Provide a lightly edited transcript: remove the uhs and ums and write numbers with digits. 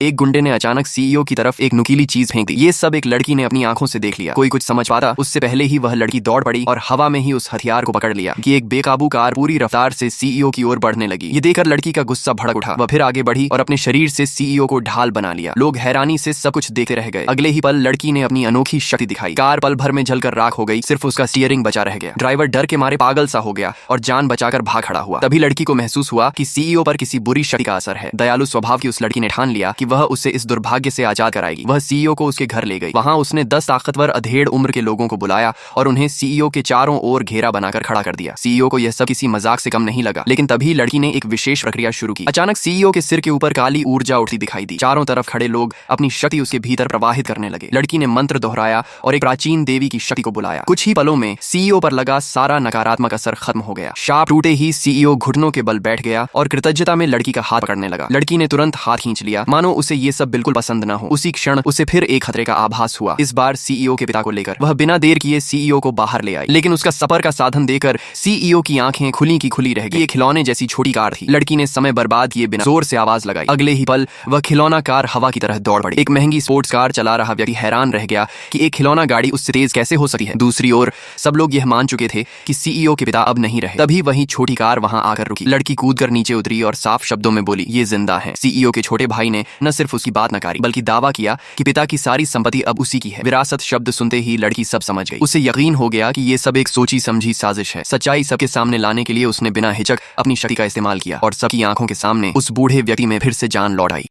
एक गुंडे ने अचानक सीईओ की तरफ एक नुकीली चीज फेंक दी। ये सब एक लड़की ने अपनी आंखों से देख लिया। कोई कुछ समझ पाता उससे पहले ही वह लड़की दौड़ पड़ी और हवा में ही उस हथियार को पकड़ लिया कि एक बेकाबू कार पूरी रफ्तार से सीईओ की ओर बढ़ने लगी। ये देखकर लड़की का गुस्सा भड़क उठा। वह फिर आगे बढ़ी और अपने शरीर से सीईओ को ढाल बना लिया। लोग हैरानी से सब कुछ देखते रह गए। अगले ही पल लड़की ने अपनी अनोखी शक्ति दिखाई। कार पल भर में जलकर राख हो गई। सिर्फ उसका स्टीयरिंग बचा रह गया। ड्राइवर डर के मारे पागल सा हो गया और जान बचाकर भाग खड़ा हुआ। तभी लड़की को महसूस हुआ कि सीईओ पर किसी बुरी शक्ति का असर है। दयालु स्वभाव की उस लड़की ने ठान लिया कि वह उसे इस दुर्भाग्य से आजाद कराएगी। वह सीईओ को उसके घर ले गई। वहां उसने 10 ताकतवर अधेड़ उम्र के लोगों को बुलाया और उन्हें सीईओ के चारों ओर घेरा बनाकर खड़ा कर दिया। सीईओ को यह सब किसी मजाक से कम नहीं लगा, लेकिन तभी लड़की ने एक विशेष प्रक्रिया शुरू की। अचानक सीईओ के सिर के ऊपर काली ऊर्जा उठती दिखाई दी। चारों तरफ खड़े लोग अपनी शक्ति उसके भीतर प्रवाहित करने लगे। लड़की ने मंत्र दोहराया और एक प्राचीन देवी की शक्ति को बुलाया। कुछ ही पलों में सीईओ पर लगा सारा नकारात्मक असर खत्म हो गया। शाप टूटे ही सीईओ घुटनों के बल बैठ गया और कृतज्ञता में लड़की का हाथ पकड़ने लगा। लड़की ने तुरंत हाथ खींच लिया, मानो उसे ये सब बिल्कुल पसंद न हो। उसी क्षण उसे फिर एक खतरे का आभास हुआ, इस बार सीईओ के पिता को लेकर। वह बिना देर किए सीईओ को बाहर ले आई, लेकिन उसका सफर का साधन देकर सीईओ की आंखें खुली की खुली रह गई। ये खिलौने जैसी छोटी कार थी। लड़की ने समय बर्बाद किए बिना जोर से आवाज लगाई। अगले ही पल वह खिलौना कार हवा की तरह दौड़ पड़ी। एक महंगी स्पोर्ट्स कार चला रहा व्यक्ति हैरान रह गया कि एक खिलौना गाड़ी उससे तेज कैसे हो सकती है। दूसरी ओर सब लोग यह मान चुके थे कि सीईओ के पिता अब नहीं रहे। तभी वही छोटी कार वहां आकर रुकी। लड़की कूदकर नीचे उतरी और साफ शब्दों में बोली, ये जिंदा है। सीईओ के छोटे भाई ने न सिर्फ उसकी बात नकारी, बल्कि दावा किया कि पिता की सारी संपत्ति अब उसी की है। विरासत शब्द सुनते ही लड़की सब समझ गई। उसे यकीन हो गया कि ये सब एक सोची समझी साजिश है। सच्चाई सबके सामने लाने के लिए उसने बिना हिचक अपनी शक्ति का इस्तेमाल किया और सबकी आंखों के सामने उस बूढ़े व्यक्ति में फिर से जान लौट आई।